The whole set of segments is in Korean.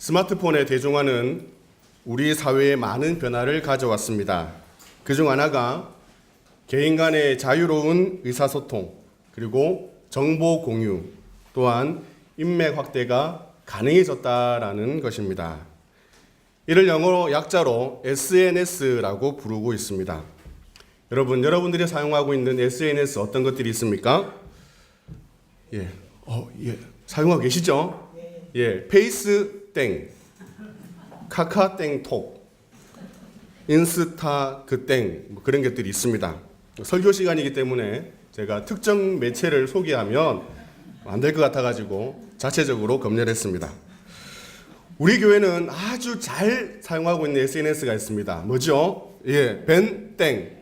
스마트폰의 대중화는 우리 사회에 많은 변화를 가져왔습니다. 그중 하나가 개인 간의 자유로운 의사소통, 그리고 정보 공유, 또한 인맥 확대가 가능해졌다라는 것입니다. 이를 영어로 약자로 SNS라고 부르고 있습니다. 여러분들이 사용하고 있는 SNS 어떤 것들이 있습니까? 사용하고 계시죠? 페이스 땡, 카카 땡톡, 인스타 그땡 그런 것들이 있습니다. 설교 시간이기 때문에 제가 특정 매체를 소개하면 안 될 것 같아가지고 자체적으로 검열했습니다. 우리 교회는 아주 잘 사용하고 있는 SNS가 있습니다. 뭐죠? 벤땡.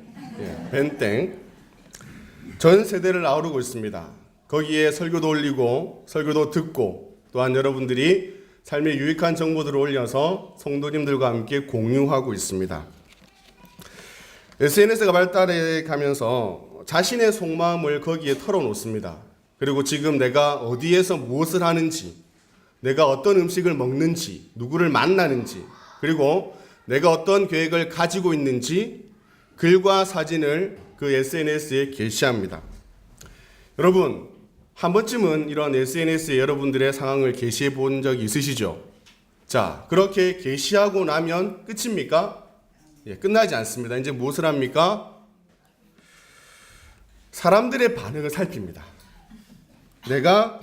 벤땡. 전 세대를 아우르고 있습니다. 거기에 설교도 올리고 설교도 듣고 또한 여러분들이 삶에 유익한 정보들을 올려서 성도님들과 함께 공유하고 있습니다. SNS가 발달해 가면서 자신의 속마음을 거기에 털어놓습니다. 그리고 지금 내가 어디에서 무엇을 하는지, 내가 어떤 음식을 먹는지, 누구를 만나는지, 그리고 내가 어떤 계획을 가지고 있는지 글과 사진을 그 SNS에 게시합니다. 여러분, 한 번쯤은 이런 SNS에 여러분들의 상황을 게시해 본 적이 있으시죠? 자, 그렇게 게시하고 나면 끝입니까? 끝나지 않습니다. 이제 무엇을 합니까? 사람들의 반응을 살핍니다. 내가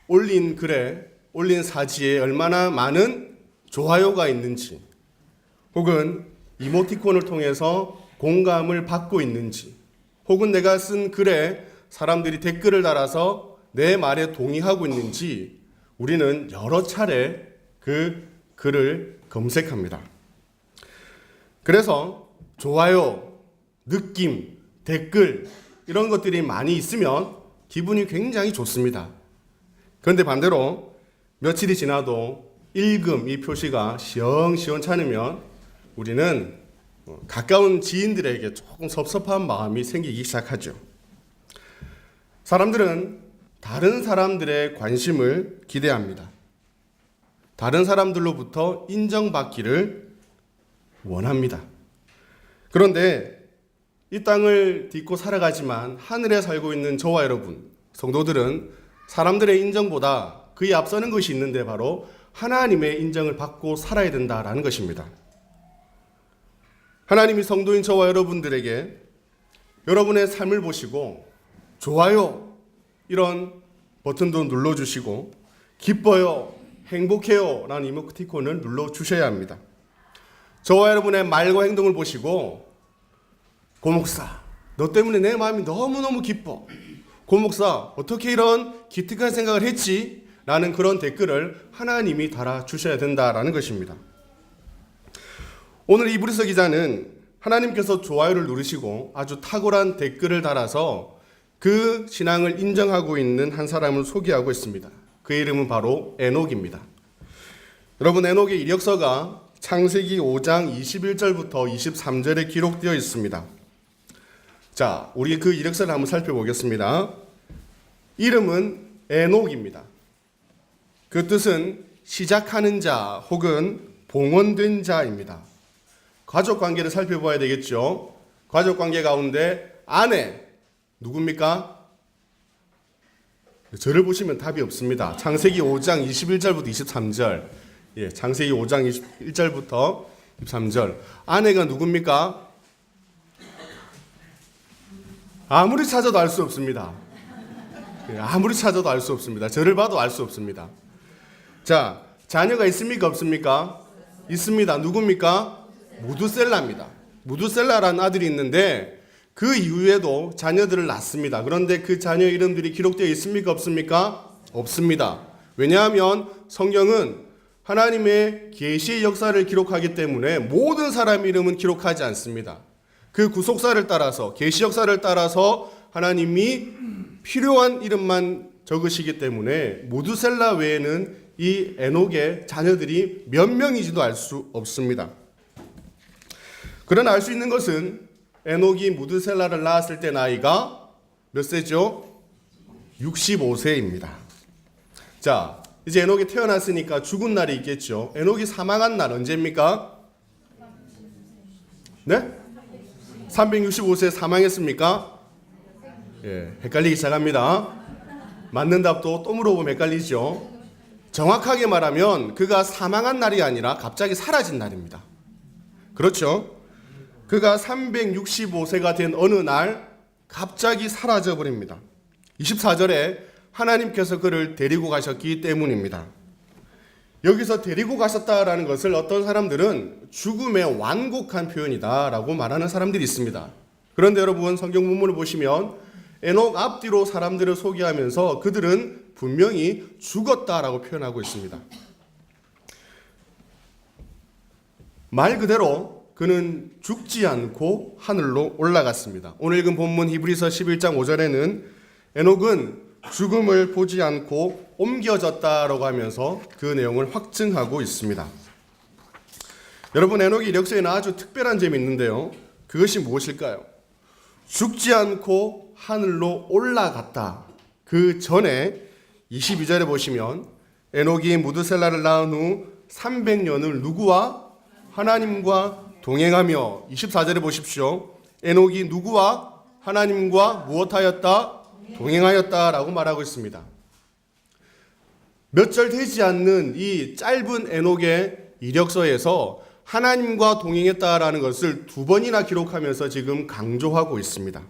올린 글에, 올린 사지에 얼마나 많은 좋아요가 있는지, 혹은 이모티콘을 통해서 공감을 받고 있는지, 혹은 내가 쓴 글에 사람들이 댓글을 달아서 내 말에 동의하고 있는지 우리는 여러 차례 그 글을 검색합니다. 그래서 좋아요, 느낌, 댓글 이런 것들이 많이 있으면 기분이 굉장히 좋습니다. 그런데 반대로 며칠이 지나도 읽음 이 표시가 시원찮으면 우리는 가까운 지인들에게 조금 섭섭한 마음이 생기기 시작하죠. 사람들은 다른 사람들의 관심을 기대합니다. 다른 사람들로부터 인정받기를 원합니다. 그런데 이 땅을 딛고 살아가지만 하늘에 살고 있는 저와 여러분, 성도들은 사람들의 인정보다 그에 앞서는 것이 있는데 바로 하나님의 인정을 받고 살아야 된다라는 것입니다. 하나님이 성도인 저와 여러분들에게 여러분의 삶을 보시고 좋아요 이런 버튼도 눌러주시고 기뻐요, 행복해요 라는 이모티콘을 눌러주셔야 합니다. 저와 여러분의 말과 행동을 보시고 고목사 너 때문에 내 마음이 너무너무 기뻐, 고목사 어떻게 이런 기특한 생각을 했지? 라는 그런 댓글을 하나님이 달아주셔야 된다라는 것입니다. 오늘 이브리서 기자는 하나님께서 좋아요를 누르시고 아주 탁월한 댓글을 달아서 그 신앙을 인정하고 있는 한 사람을 소개하고 있습니다. 그의 이름은 바로 에녹입니다. 여러분, 에녹의 이력서가 창세기 5장 21절부터 23절에 기록되어 있습니다. 자, 우리 그 이력서를 한번 살펴보겠습니다. 이름은 에녹입니다. 그 뜻은 시작하는 자 혹은 봉헌된 자입니다. 가족 관계를 살펴봐야 되겠죠. 가족 관계 가운데 아내 누굽니까? 저를 보시면 답이 없습니다. 창세기 5장 21절부터 23절. 창세기 5장 21절부터 23절. 아내가 누굽니까? 아무리 찾아도 알 수 없습니다. 아무리 찾아도 알 수 없습니다. 저를 봐도 알 수 없습니다. 자, 자녀가 있습니까? 없습니까? 있습니다. 누굽니까? 무두셀라입니다. 무두셀라라는 아들이 있는데 그 이후에도 자녀들을 낳습니다. 그런데 그 자녀 이름들이 기록되어 있습니까? 없습니까? 없습니다. 왜냐하면 성경은 하나님의 계시의 역사를 기록하기 때문에 모든 사람 이름은 기록하지 않습니다. 그 구속사를 따라서, 계시 역사를 따라서 하나님이 필요한 이름만 적으시기 때문에 무두셀라 외에는 이 에녹의 자녀들이 몇 명인지도 알 수 없습니다. 그러나 알 수 있는 것은 에녹이 무두셀라를 낳았을 때 나이가 몇 세죠? 65세입니다. 자, 이제 에녹이 태어났으니까 죽은 날이 있겠죠. 에녹이 사망한 날 언제입니까? 네? 365세에 사망했습니까? 예, 헷갈리기 시작합니다. 맞는 답도 또 물어보면 헷갈리죠. 정확하게 말하면 그가 사망한 날이 아니라 갑자기 사라진 날입니다. 그렇죠? 그가 365세가 된 어느 날 갑자기 사라져 버립니다. 24절에 하나님께서 그를 데리고 가셨기 때문입니다. 여기서 데리고 가셨다라는 것을 어떤 사람들은 죽음의 완곡한 표현이다라고 말하는 사람들이 있습니다. 그런데 여러분 성경 본문을 보시면 에녹 앞뒤로 사람들을 소개하면서 그들은 분명히 죽었다라고 표현하고 있습니다. 말 그대로 그는 죽지 않고 하늘로 올라갔습니다. 오늘 읽은 본문 히브리서 11장 5절에는 에녹은 죽음을 보지 않고 옮겨졌다라고 하면서 그 내용을 확증하고 있습니다. 여러분 에녹의 이력서에는 아주 특별한 점이 있는데요. 그것이 무엇일까요? 죽지 않고 하늘로 올라갔다. 그 전에 22절에 보시면 에녹이 무드셀라를 낳은 후 300년을 누구와? 하나님과 동행하며 24절에 보십시오. 에녹이 누구와? 하나님과 무엇하였다? 동행하였다라고 말하고 있습니다. 몇 절 되지 않는 이 짧은 에녹의 이력서에서 하나님과 동행했다라는 것을 두 번이나 기록하면서 지금 강조하고 있습니다.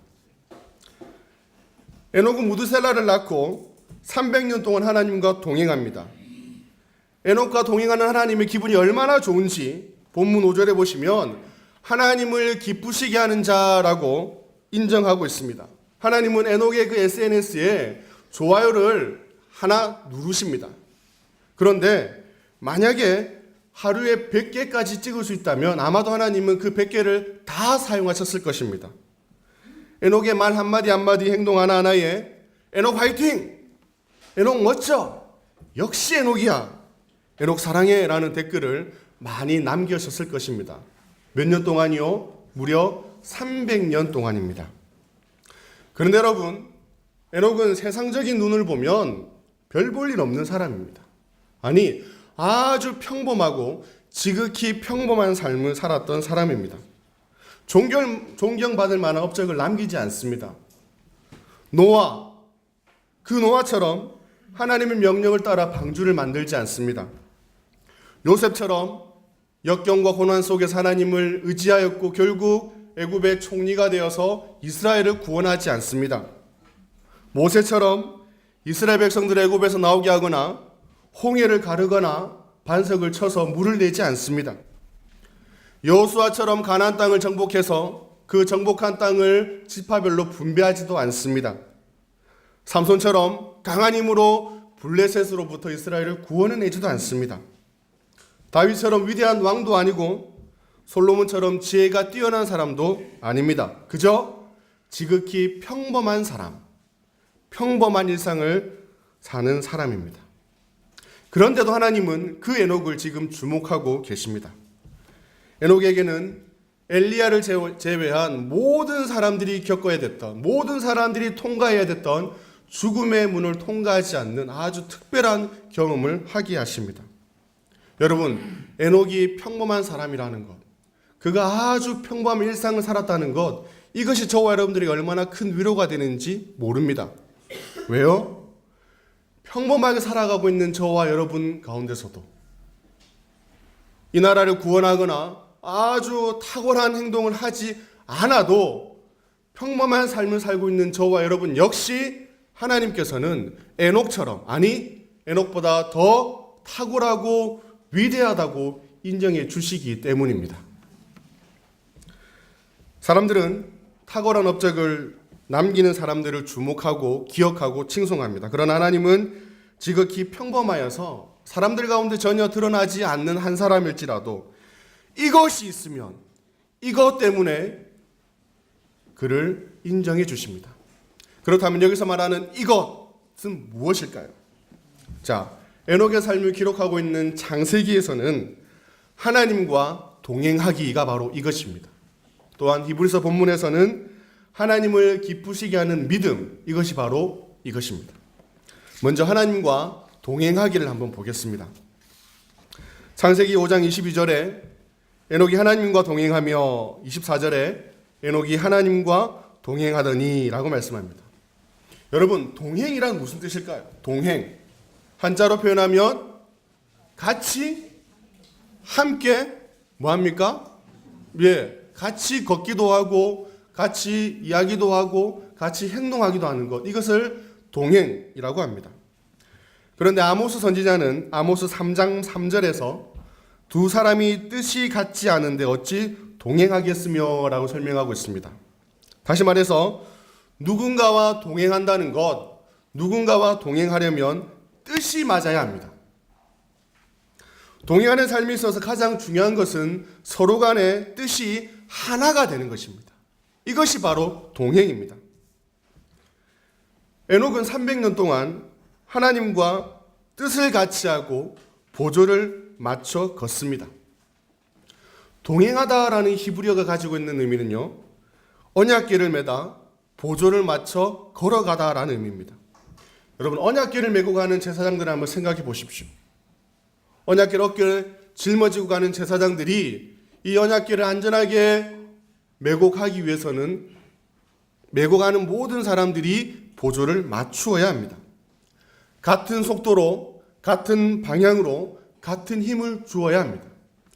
에녹은 무드셀라를 낳고 300년 동안 하나님과 동행합니다. 에녹과 동행하는 하나님의 기분이 얼마나 좋은지 본문 5절에 보시면 하나님을 기쁘시게 하는 자라고 인정하고 있습니다. 하나님은 에녹의 그 SNS에 좋아요를 하나 누르십니다. 그런데 만약에 하루에 100개까지 찍을 수 있다면 아마도 하나님은 그 100개를 다 사용하셨을 것입니다. 에녹의 말 한마디 한마디 행동 하나하나에 에녹 화이팅! 에녹 멋져! 역시 에녹이야! 에녹 사랑해! 라는 댓글을 많이 남기셨을 것입니다. 몇 년 동안이요? 무려 300년 동안입니다. 그런데 여러분, 에녹은 세상적인 눈을 보면 별 볼 일 없는 사람입니다. 아니, 아주 평범하고 지극히 평범한 삶을 살았던 사람입니다. 존경받을 만한 업적을 남기지 않습니다. 노아, 그 노아처럼 하나님의 명령을 따라 방주를 만들지 않습니다. 요셉처럼 역경과 고난 속에서 하나님을 의지하였고 결국 애굽의 총리가 되어서 이스라엘을 구원하지 않습니다. 모세처럼 이스라엘 백성들을 애굽에서 나오게 하거나 홍해를 가르거나 반석을 쳐서 물을 내지 않습니다. 여호수아처럼 가나안 땅을 정복해서 그 정복한 땅을 지파별로 분배하지도 않습니다. 삼손처럼 강한 힘으로 블레셋으로부터 이스라엘을 구원해내지도 않습니다. 다윗처럼 위대한 왕도 아니고 솔로몬처럼 지혜가 뛰어난 사람도 아닙니다. 그저 지극히 평범한 사람, 평범한 일상을 사는 사람입니다. 그런데도 하나님은 그 에녹을 지금 주목하고 계십니다. 에녹에게는 엘리야를 제외한 모든 사람들이 겪어야 됐던, 모든 사람들이 통과해야 됐던 죽음의 문을 통과하지 않는 아주 특별한 경험을 하게 하십니다. 여러분, 에녹이 평범한 사람이라는 것, 그가 아주 평범한 일상을 살았다는 것, 이것이 저와 여러분들이 얼마나 큰 위로가 되는지 모릅니다. 왜요? 평범하게 살아가고 있는 저와 여러분 가운데서도 이 나라를 구원하거나 아주 탁월한 행동을 하지 않아도 평범한 삶을 살고 있는 저와 여러분 역시 하나님께서는 에녹처럼, 아니 에녹보다 더 탁월하고 위대하다고 인정해 주시기 때문입니다. 사람들은 탁월한 업적을 남기는 사람들을 주목하고 기억하고 칭송합니다. 그러나 하나님은 지극히 평범하여서 사람들 가운데 전혀 드러나지 않는 한 사람일지라도 이것이 있으면 이것 때문에 그를 인정해 주십니다. 그렇다면 여기서 말하는 이것은 무엇일까요? 자, 에녹의 삶을 기록하고 있는 창세기에서는 하나님과 동행하기가 바로 이것입니다. 또한 히브리서 본문에서는 하나님을 기쁘시게 하는 믿음, 이것이 바로 이것입니다. 먼저 하나님과 동행하기를 한번 보겠습니다. 창세기 5장 22절에 에녹이 하나님과 동행하며 24절에 에녹이 하나님과 동행하더니 라고 말씀합니다. 여러분, 동행이란 무슨 뜻일까요? 동행, 한자로 표현하면 같이, 함께, 뭐합니까? 같이 걷기도 하고 같이 이야기도 하고 같이 행동하기도 하는 것, 이것을 동행이라고 합니다. 그런데 아모스 선지자는 아모스 3장 3절에서 두 사람이 뜻이 같지 않은데 어찌 동행하겠으며 라고 설명하고 있습니다. 다시 말해서 누군가와 동행한다는 것, 누군가와 동행하려면 뜻이 맞아야 합니다. 동행하는 삶에 있어서 가장 중요한 것은 서로 간의 뜻이 하나가 되는 것입니다. 이것이 바로 동행입니다. 에녹은 300년 동안 하나님과 뜻을 같이 하고 보조를 맞춰 걷습니다. 동행하다라는 히브리어가 가지고 있는 의미는요, 언약궤를 매다 보조를 맞춰 걸어가다라는 의미입니다. 여러분, 언약궤를 메고 가는 제사장들을 한번 생각해 보십시오. 언약궤를 어깨를 짊어지고 가는 제사장들이 이 언약궤를 안전하게 메고 가기 위해서는 메고 가는 모든 사람들이 보조를 맞추어야 합니다. 같은 속도로, 같은 방향으로, 같은 힘을 주어야 합니다.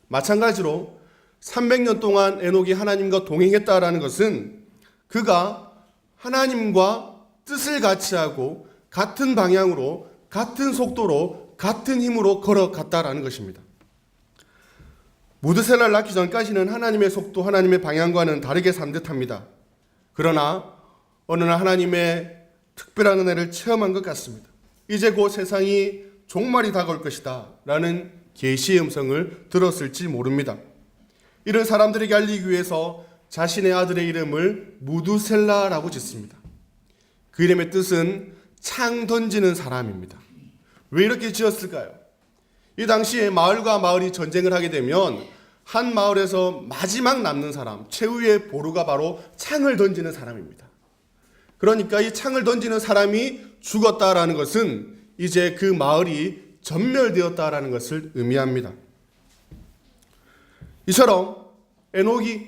마찬가지로 300년 동안 에녹이 하나님과 동행했다라는 것은 그가 하나님과 뜻을 같이 하고 같은 방향으로, 같은 속도로, 같은 힘으로 걸어갔다라는 것입니다. 무드셀라를 낳기 전까지는 하나님의 속도, 하나님의 방향과는 다르게 산 듯합니다. 그러나 어느 날 하나님의 특별한 은혜를 체험한 것 같습니다. 이제 곧 세상이 종말이 다가올 것이다 라는 계시의 음성을 들었을지 모릅니다. 이런 사람들에게 알리기 위해서 자신의 아들의 이름을 무두셀라라고 짓습니다. 그 이름의 뜻은 창 던지는 사람입니다. 왜 이렇게 지었을까요? 이 당시에 마을과 마을이 전쟁을 하게 되면 한 마을에서 마지막 남는 사람, 최후의 보루가 바로 창을 던지는 사람입니다. 그러니까 이 창을 던지는 사람이 죽었다라는 것은 이제 그 마을이 전멸되었다라는 것을 의미합니다. 이처럼 에녹이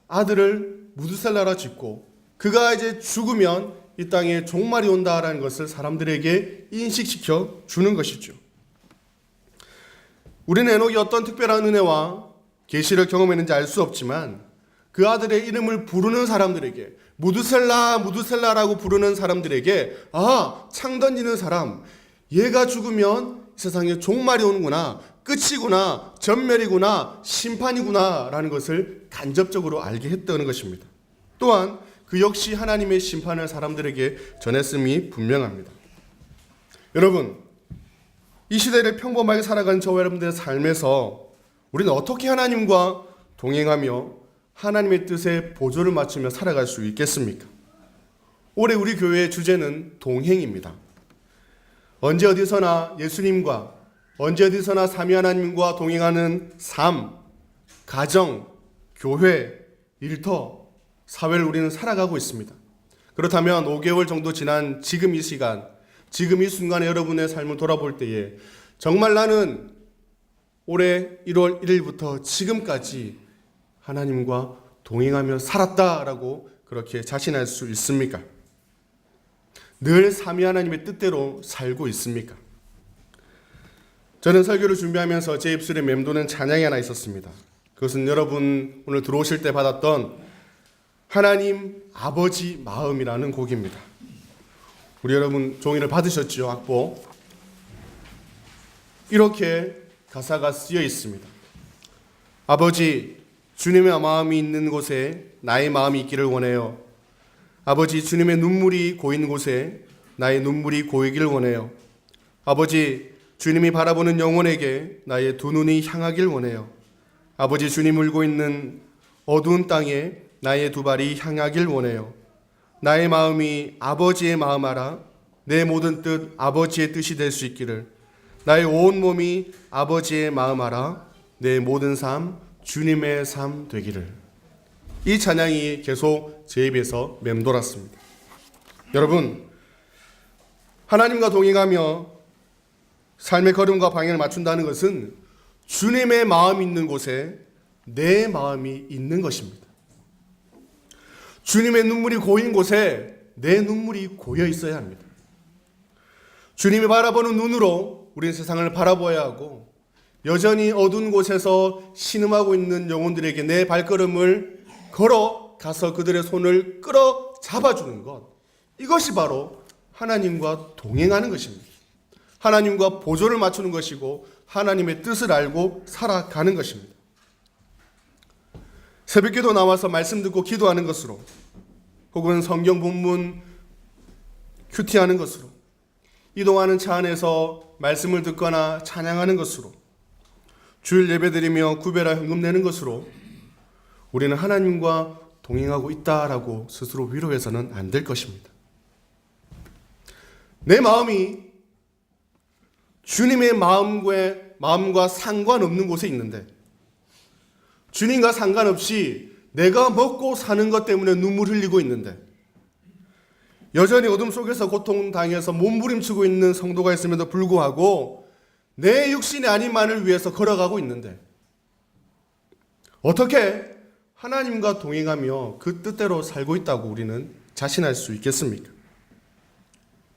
아들을 무드셀라라 짓고 그가 이제 죽으면 이 땅에 종말이 온다라는 것을 사람들에게 인식시켜 주는 것이죠. 우리는 에녹이 어떤 특별한 은혜와 계시를 경험했는지 알 수 없지만 그 아들의 이름을 부르는 사람들에게 무드셀라 무드셀라라고 부르는 사람들에게 창 던지는 사람, 얘가 죽으면 세상에 종말이 오는구나, 끝이구나, 전멸이구나, 심판이구나 라는 것을 간접적으로 알게 했다는 것입니다. 또한 그 역시 하나님의 심판을 사람들에게 전했음이 분명합니다. 여러분, 이 시대를 평범하게 살아가는 저와 여러분들의 삶에서 우리는 어떻게 하나님과 동행하며 하나님의 뜻에 보조를 맞추며 살아갈 수 있겠습니까? 올해 우리 교회의 주제는 동행입니다. 언제 어디서나 예수님과, 언제 어디서나 삼위 하나님과 동행하는 삶, 가정, 교회, 일터, 사회를 우리는 살아가고 있습니다. 그렇다면 5개월 정도 지난 지금 이 시간, 지금 이 순간에 여러분의 삶을 돌아볼 때에 정말 나는 올해 1월 1일부터 지금까지 하나님과 동행하며 살았다라고 그렇게 자신할 수 있습니까? 늘 삼위 하나님의 뜻대로 살고 있습니까? 저는 설교를 준비하면서 제 입술에 맴도는 찬양이 하나 있었습니다. 그것은 여러분 오늘 들어오실 때 받았던 하나님 아버지 마음이라는 곡입니다. 우리 여러분 종이를 받으셨죠? 악보. 이렇게 가사가 쓰여 있습니다. 아버지, 주님의 마음이 있는 곳에 나의 마음이 있기를 원해요. 아버지, 주님의 눈물이 고인 곳에 나의 눈물이 고이기를 원해요. 아버지, 주님이 바라보는 영혼에게 나의 두 눈이 향하길 원해요. 아버지, 주님 울고 있는 어두운 땅에 나의 두 발이 향하길 원해요. 나의 마음이 아버지의 마음 알아 내 모든 뜻 아버지의 뜻이 될 수 있기를. 나의 온 몸이 아버지의 마음 알아 내 모든 삶 주님의 삶 되기를. 이 찬양이 계속 제 입에서 맴돌았습니다. 여러분, 하나님과 동행하며 삶의 걸음과 방향을 맞춘다는 것은 주님의 마음이 있는 곳에 내 마음이 있는 것입니다. 주님의 눈물이 고인 곳에 내 눈물이 고여 있어야 합니다. 주님이 바라보는 눈으로 우리는 세상을 바라보아야 하고, 여전히 어두운 곳에서 신음하고 있는 영혼들에게 내 발걸음을 걸어가서 그들의 손을 끌어 잡아주는 것, 이것이 바로 하나님과 동행하는 것입니다. 하나님과 보조를 맞추는 것이고 하나님의 뜻을 알고 살아가는 것입니다. 새벽기도 나와서 말씀 듣고 기도하는 것으로, 혹은 성경 본문 큐티하는 것으로, 이동하는 차 안에서 말씀을 듣거나 찬양하는 것으로, 주일 예배드리며 구별화 헌금 내는 것으로 우리는 하나님과 동행하고 있다라고 스스로 위로해서는 안 될 것입니다. 내 마음이 주님의 마음과 상관없는 곳에 있는데, 주님과 상관없이 내가 먹고 사는 것 때문에 눈물 흘리고 있는데, 여전히 어둠 속에서 고통당해서 몸부림치고 있는 성도가 있음에도 불구하고 내 육신의 아님만을 위해서 걸어가고 있는데, 어떻게 하나님과 동행하며 그 뜻대로 살고 있다고 우리는 자신할 수 있겠습니까?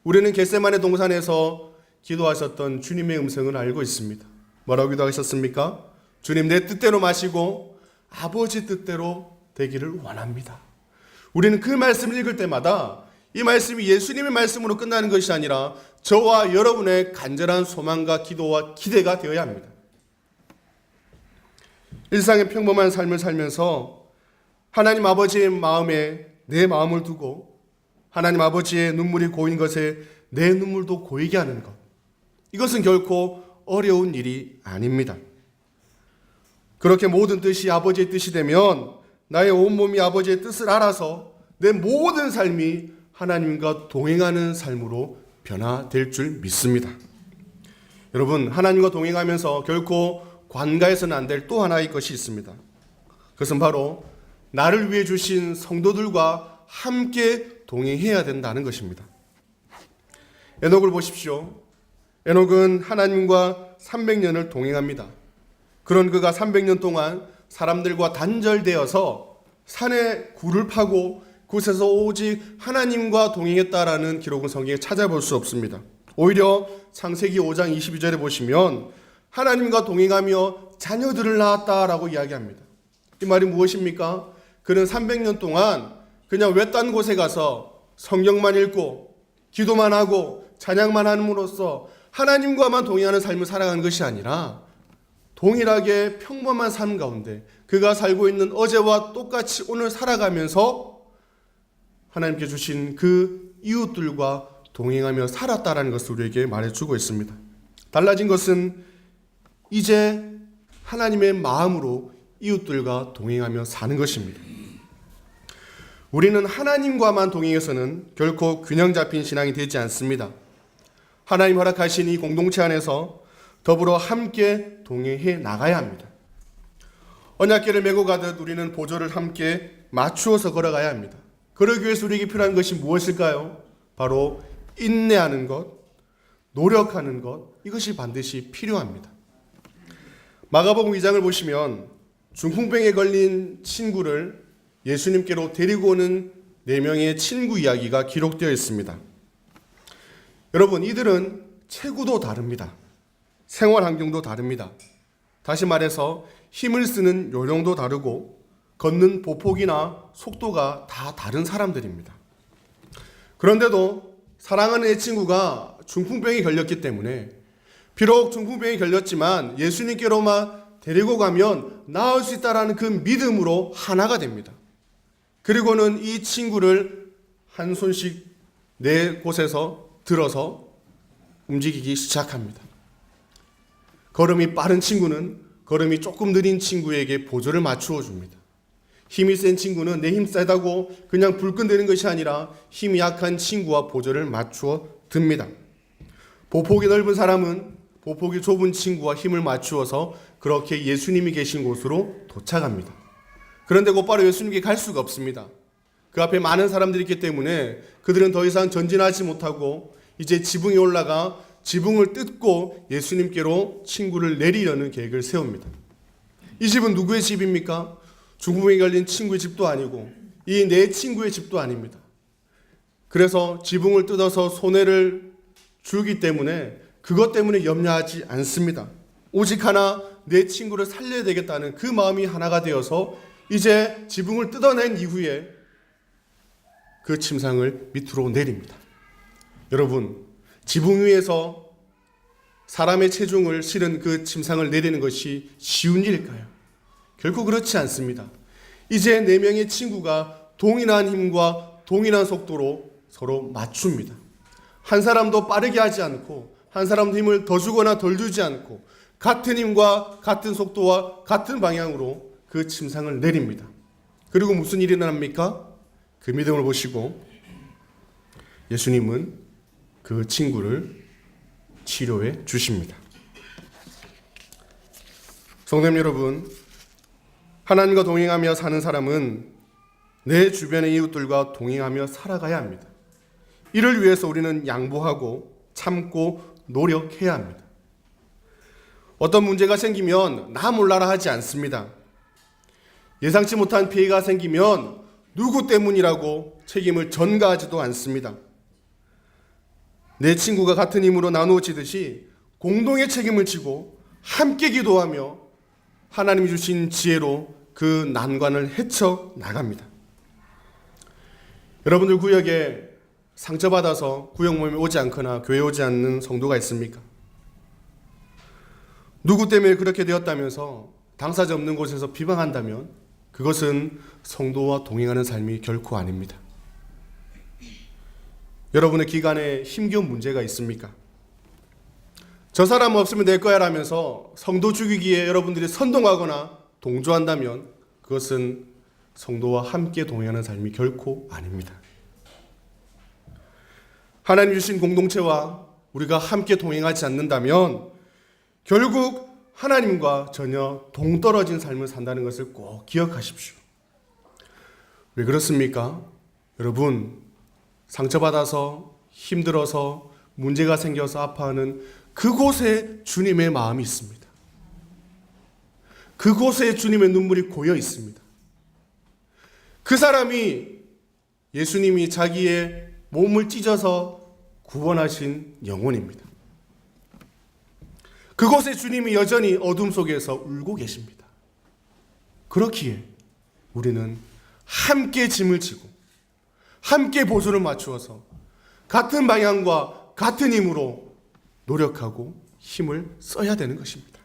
우리는 겟세마네 동산에서 기도하셨던 주님의 음성을 알고 있습니다. 뭐라고 기도하셨습니까? 주님, 내 뜻대로 마시고 아버지 뜻대로 되기를 원합니다. 우리는 그 말씀을 읽을 때마다 이 말씀이 예수님의 말씀으로 끝나는 것이 아니라 저와 여러분의 간절한 소망과 기도와 기대가 되어야 합니다. 일상의 평범한 삶을 살면서 하나님 아버지의 마음에 내 마음을 두고 하나님 아버지의 눈물이 고인 것에 내 눈물도 고이게 하는 것, 이것은 결코 어려운 일이 아닙니다. 그렇게 모든 뜻이 아버지의 뜻이 되면 나의 온몸이 아버지의 뜻을 알아서 내 모든 삶이 하나님과 동행하는 삶으로 변화될 줄 믿습니다. 여러분, 하나님과 동행하면서 결코 관가해서는 안 될 또 하나의 것이 있습니다. 그것은 바로 나를 위해 주신 성도들과 함께 동행해야 된다는 것입니다. 에녹을 보십시오. 에녹은 하나님과 300년을 동행합니다. 그런 그가 300년 동안 사람들과 단절되어서 산에 굴을 파고 그곳에서 오직 하나님과 동행했다라는 기록은 성경에 찾아볼 수 없습니다. 오히려 창세기 5장 22절에 보시면 하나님과 동행하며 자녀들을 낳았다라고 이야기합니다. 이 말이 무엇입니까? 그는 300년 동안 그냥 외딴 곳에 가서 성경만 읽고 기도만 하고 찬양만 함으로써 하나님과만 동행하는 삶을 살아가는 것이 아니라 동일하게 평범한 삶 가운데 그가 살고 있는 어제와 똑같이 오늘 살아가면서 하나님께 주신 그 이웃들과 동행하며 살았다라는 것을 우리에게 말해주고 있습니다. 달라진 것은 이제 하나님의 마음으로 이웃들과 동행하며 사는 것입니다. 우리는 하나님과만 동행해서는 결코 균형 잡힌 신앙이 되지 않습니다. 하나님 허락하신 이 공동체 안에서 더불어 함께 동행해 나가야 합니다. 언약궤를 메고 가듯 우리는 보조를 함께 맞추어서 걸어가야 합니다. 그러기 위해서 우리에게 필요한 것이 무엇일까요? 바로 인내하는 것, 노력하는 것, 이것이 반드시 필요합니다. 마가복음 2장을 보시면 중풍병에 걸린 친구를 예수님께로 데리고 오는 4명의 친구 이야기가 기록되어 있습니다. 여러분, 이들은 체구도 다릅니다. 생활 환경도 다릅니다. 다시 말해서 힘을 쓰는 요령도 다르고 걷는 보폭이나 속도가 다 다른 사람들입니다. 그런데도 사랑하는 내 친구가 중풍병에 걸렸기 때문에 비록 중풍병에 걸렸지만 예수님께로만 데리고 가면 나을 수 있다는 그 믿음으로 하나가 됩니다. 그리고는 이 친구를 한 손씩 네 곳에서 들어서 움직이기 시작합니다. 걸음이 빠른 친구는 걸음이 조금 느린 친구에게 보조를 맞추어 줍니다. 힘이 센 친구는 내 힘 세다고 그냥 불끈대는 것이 아니라 힘이 약한 친구와 보조를 맞추어 듭니다. 보폭이 넓은 사람은 보폭이 좁은 친구와 힘을 맞추어서 그렇게 예수님이 계신 곳으로 도착합니다. 그런데 곧바로 예수님께 갈 수가 없습니다. 그 앞에 많은 사람들이 있기 때문에 그들은 더 이상 전진하지 못하고 이제 지붕에 올라가 지붕을 뜯고 예수님께로 친구를 내리려는 계획을 세웁니다. 이 집은 누구의 집입니까? 중풍에 걸린 친구의 집도 아니고 이 내 친구의 집도 아닙니다. 그래서 지붕을 뜯어서 손해를 주기 때문에 그것 때문에 염려하지 않습니다. 오직 하나 내 친구를 살려야 되겠다는 그 마음이 하나가 되어서 이제 지붕을 뜯어낸 이후에 그 침상을 밑으로 내립니다. 여러분, 지붕 위에서 사람의 체중을 실은 그 침상을 내리는 것이 쉬운 일일까요? 결코 그렇지 않습니다. 이제 네 명의 친구가 동일한 힘과 동일한 속도로 서로 맞춥니다. 한 사람도 빠르게 하지 않고 한 사람도 힘을 더 주거나 덜 주지 않고 같은 힘과 같은 속도와 같은 방향으로 그 침상을 내립니다. 그리고 무슨 일이 일어납니까? 그 믿음을 보시고 예수님은 그 친구를 치료해 주십니다. 성도님 여러분, 하나님과 동행하며 사는 사람은 내 주변의 이웃들과 동행하며 살아가야 합니다. 이를 위해서 우리는 양보하고 참고 노력해야 합니다. 어떤 문제가 생기면 나 몰라라 하지 않습니다. 예상치 못한 피해가 생기면 누구 때문이라고 책임을 전가하지도 않습니다. 내 친구가 같은 힘으로 나누어지듯이 공동의 책임을 지고 함께 기도하며 하나님이 주신 지혜로 그 난관을 헤쳐 나갑니다. 여러분들 구역에 상처받아서 구역 모임에 오지 않거나 교회에 오지 않는 성도가 있습니까? 누구 때문에 그렇게 되었다면서 당사자 없는 곳에서 비방한다면 그것은 성도와 동행하는 삶이 결코 아닙니다. 여러분의 기간에 힘겨운 문제가 있습니까? 저 사람 없으면 될 거야 라면서 성도 죽이기에 여러분들이 선동하거나 동조한다면 그것은 성도와 함께 동행하는 삶이 결코 아닙니다. 하나님 주신 공동체와 우리가 함께 동행하지 않는다면 결국 하나님과 전혀 동떨어진 삶을 산다는 것을 꼭 기억하십시오. 왜 그렇습니까? 여러분, 상처받아서 힘들어서 문제가 생겨서 아파하는 그곳에 주님의 마음이 있습니다. 그곳에 주님의 눈물이 고여 있습니다. 그 사람이 예수님이 자기의 몸을 찢어서 구원하신 영혼입니다. 그곳에 주님이 여전히 어둠 속에서 울고 계십니다. 그렇기에 우리는 함께 짐을 지고 함께 보조를 맞추어서 같은 방향과 같은 힘으로 노력하고 힘을 써야 되는 것입니다.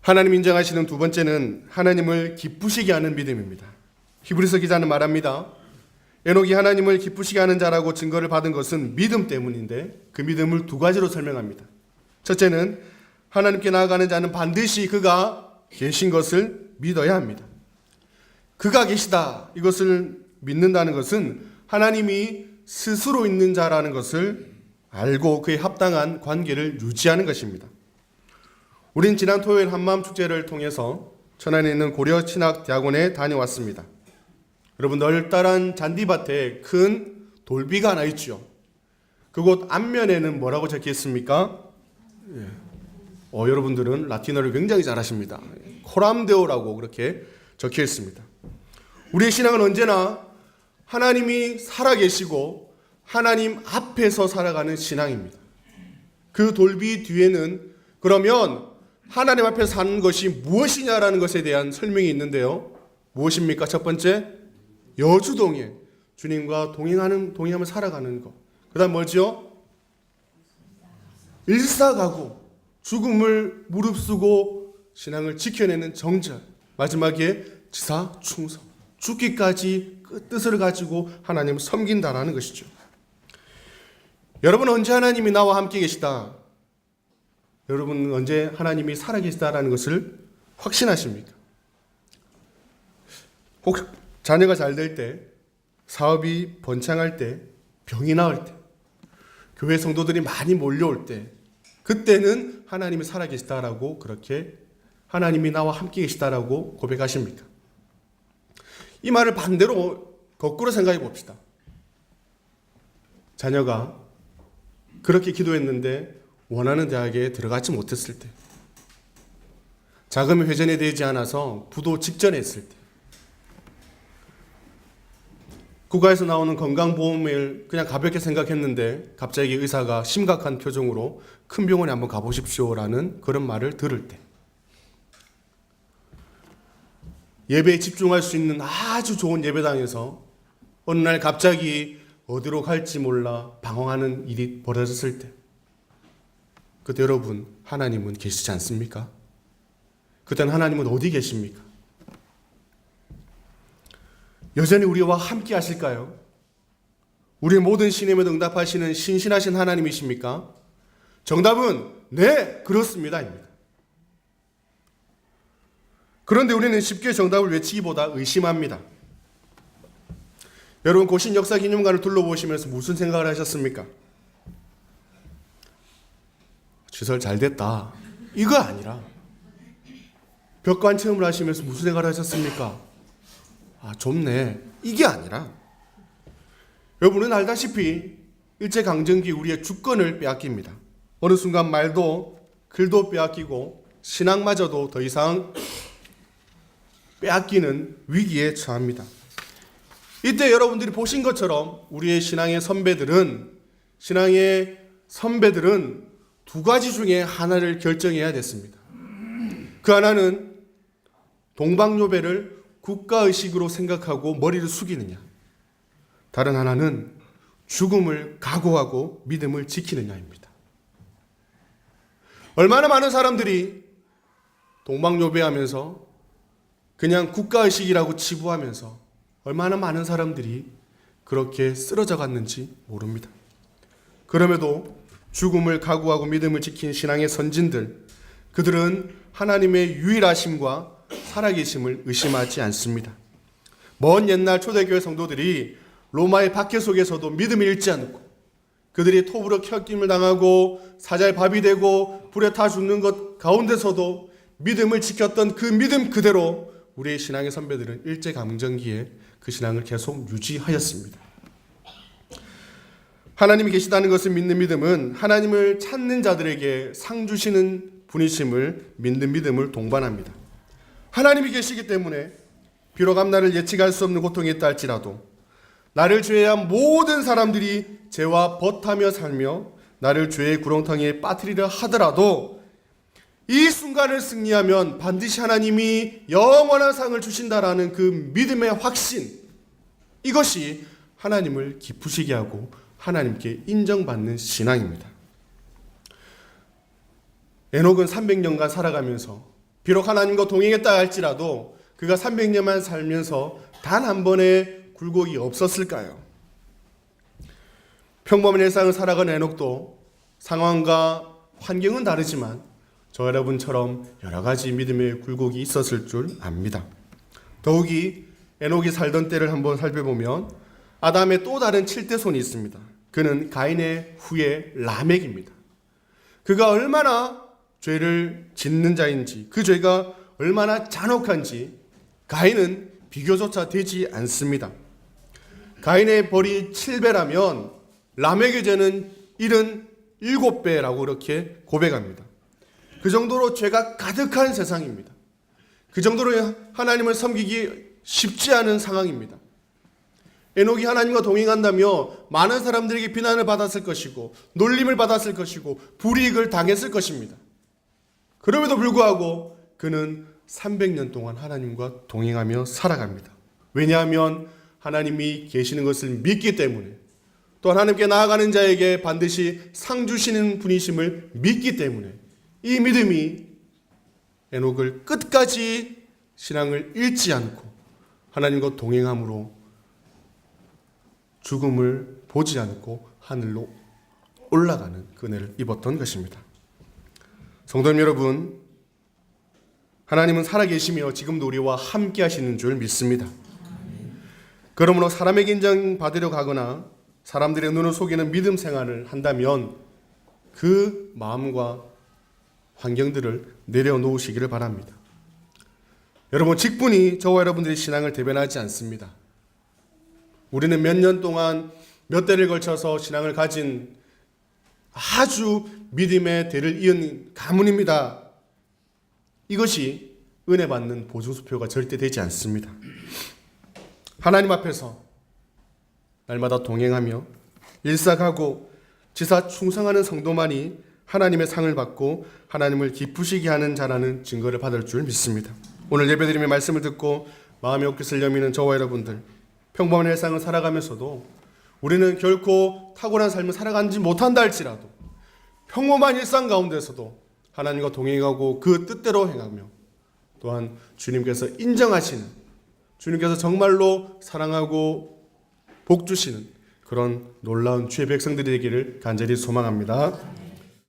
하나님 인정하시는 두 번째는 하나님을 기쁘시게 하는 믿음입니다. 히브리서 기자는 말합니다. 에녹이 하나님을 기쁘시게 하는 자라고 증거를 받은 것은 믿음 때문인데 그 믿음을 두 가지로 설명합니다. 첫째는 하나님께 나아가는 자는 반드시 그가 계신 것을 믿어야 합니다. 그가 계시다, 이것을 믿는다는 것은 하나님이 스스로 있는 자라는 것을 알고 그에 합당한 관계를 유지하는 것입니다. 우린 지난 토요일 한마음 축제를 통해서 천안에 있는 고려신학대학원에 다녀왔습니다. 여러분, 널따란 잔디밭에 큰 돌비가 하나 있죠. 그곳 앞면에는 뭐라고 적혀 있습니까? 여러분들은 라틴어를 굉장히 잘하십니다. 코람데오라고 그렇게 적혀 있습니다. 우리의 신앙은 언제나 하나님이 살아계시고 하나님 앞에서 살아가는 신앙입니다. 그 돌비 뒤에는 그러면 하나님 앞에 사는 것이 무엇이냐라는 것에 대한 설명이 있는데요. 무엇입니까? 첫 번째, 여주동에 주님과 동행하며 살아가는 것. 그 다음 뭐죠? 일사가고 죽음을 무릅쓰고 신앙을 지켜내는 정절. 마지막에 지사충성. 죽기까지 그 뜻을 가지고 하나님을 섬긴다라는 것이죠. 여러분, 언제 하나님이 나와 함께 계시다? 여러분, 언제 하나님이 살아계시다라는 것을 확신하십니까? 혹 자녀가 잘 될 때, 사업이 번창할 때, 병이 나을 때, 교회 성도들이 많이 몰려올 때, 그때는 하나님이 살아계시다라고 그렇게 하나님이 나와 함께 계시다라고 고백하십니까? 이 말을 반대로 거꾸로 생각해 봅시다. 자녀가 그렇게 기도했는데 원하는 대학에 들어가지 못했을 때, 자금이 회전이 되지 않아서 부도 직전에 있을 때, 국가에서 나오는 건강보험을 그냥 가볍게 생각했는데 갑자기 의사가 심각한 표정으로 큰 병원에 한번 가보십시오라는 그런 말을 들을 때, 예배에 집중할 수 있는 아주 좋은 예배당에서 어느 날 갑자기 어디로 갈지 몰라 방황하는 일이 벌어졌을 때, 그때 여러분, 하나님은 계시지 않습니까? 그때는 하나님은 어디 계십니까? 여전히 우리와 함께 하실까요? 우리의 모든 신임에 응답하시는 신실하신 하나님이십니까? 정답은 네, 그렇습니다. 입니다. 그런데 우리는 쉽게 정답을 외치기보다 의심합니다. 여러분, 고신 역사기념관을 둘러보시면서 무슨 생각을 하셨습니까? 주설 잘 됐다, 이거 아니라 벽관 체험을 하시면서 무슨 생각을 하셨습니까? 아, 좁네, 이게 아니라, 여러분은 알다시피 일제강점기 우리의 주권을 빼앗깁니다. 어느 순간 말도 글도 빼앗기고 신앙마저도 더 이상 빼앗기는 위기에 처합니다. 이때 여러분들이 보신 것처럼 우리의 신앙의 선배들은 두 가지 중에 하나를 결정해야 됐습니다. 그 하나는 동방요배를 국가의식으로 생각하고 머리를 숙이느냐, 다른 하나는 죽음을 각오하고 믿음을 지키느냐입니다. 얼마나 많은 사람들이 동방요배하면서 그냥 국가의식이라고 치부하면서 얼마나 많은 사람들이 그렇게 쓰러져 갔는지 모릅니다. 그럼에도 죽음을 각오하고 믿음을 지킨 신앙의 선진들, 그들은 하나님의 유일하심과 살아계심을 의심하지 않습니다. 먼 옛날 초대교회 성도들이 로마의 박해 속에서도 믿음을 잃지 않고, 그들이 톱으로 켜김을 당하고 사자의 밥이 되고 불에 타 죽는 것 가운데서도 믿음을 지켰던 그 믿음 그대로 우리의 신앙의 선배들은 일제강점기에 그 신앙을 계속 유지하였습니다. 하나님이 계시다는 것을 믿는 믿음은 하나님을 찾는 자들에게 상 주시는 분이심을 믿는 믿음을 동반합니다. 하나님이 계시기 때문에 비록 앞날을 예측할 수 없는 고통이 있다 할지라도, 나를 제외한 모든 사람들이 죄와 벗하며 살며 나를 죄의 구렁텅이에 빠뜨리려 하더라도 이 순간을 승리하면 반드시 하나님이 영원한 상을 주신다라는 그 믿음의 확신, 이것이 하나님을 기쁘시게 하고 하나님께 인정받는 신앙입니다. 에녹은 300년간 살아가면서 비록 하나님과 동행했다 할지라도 그가 300년만 살면서 단 한 번의 굴곡이 없었을까요? 평범한 일상을 살아간 에녹도 상황과 환경은 다르지만 저 여러분처럼 여러 가지 믿음의 굴곡이 있었을 줄 압니다. 더욱이 에녹이 살던 때를 한번 살펴보면 아담의 또 다른 7대 손이 있습니다. 그는 가인의 후예 라멕입니다. 그가 얼마나 죄를 짓는 자인지, 그 죄가 얼마나 잔혹한지 가인은 비교조차 되지 않습니다. 가인의 벌이 7배라면 라멕의 죄는 77배라고 그렇게 고백합니다. 그 정도로 죄가 가득한 세상입니다. 그 정도로 하나님을 섬기기 쉽지 않은 상황입니다. 에녹이 하나님과 동행한다며 많은 사람들에게 비난을 받았을 것이고 놀림을 받았을 것이고 불이익을 당했을 것입니다. 그럼에도 불구하고 그는 300년 동안 하나님과 동행하며 살아갑니다. 왜냐하면 하나님이 계시는 것을 믿기 때문에, 또 하나님께 나아가는 자에게 반드시 상 주시는 분이심을 믿기 때문에 이 믿음이 에녹을 끝까지 신앙을 잃지 않고 하나님과 동행함으로 죽음을 보지 않고 하늘로 올라가는 은혜를 입었던 것입니다. 성도님 여러분, 하나님은 살아계시며 지금도 우리와 함께 하시는 줄 믿습니다. 그러므로 사람에게 인정받으려 가거나 사람들의 눈을 속이는 믿음 생활을 한다면 그 마음과 환경들을 내려놓으시기를 바랍니다. 여러분, 직분이 저와 여러분들의 신앙을 대변하지 않습니다. 우리는 몇 년 동안 몇 대를 걸쳐서 신앙을 가진 아주 믿음의 대를 이은 가문입니다. 이것이 은혜 받는 보증수표가 절대 되지 않습니다. 하나님 앞에서 날마다 동행하며 일사가고 지사 충성하는 성도만이 하나님의 상을 받고 하나님을 기쁘시게 하는 자라는 증거를 받을 줄 믿습니다. 오늘 예배드리며 말씀을 듣고 마음의 옷깃을 여미는 저와 여러분들, 평범한 일상을 살아가면서도 우리는 결코 탁월한 삶을 살아가지 못한다 할지라도 평범한 일상 가운데서도 하나님과 동행하고 그 뜻대로 행하며 또한 주님께서 인정하시는, 주님께서 정말로 사랑하고 복 주시는 그런 놀라운 주의 백성들이 되기를 간절히 소망합니다.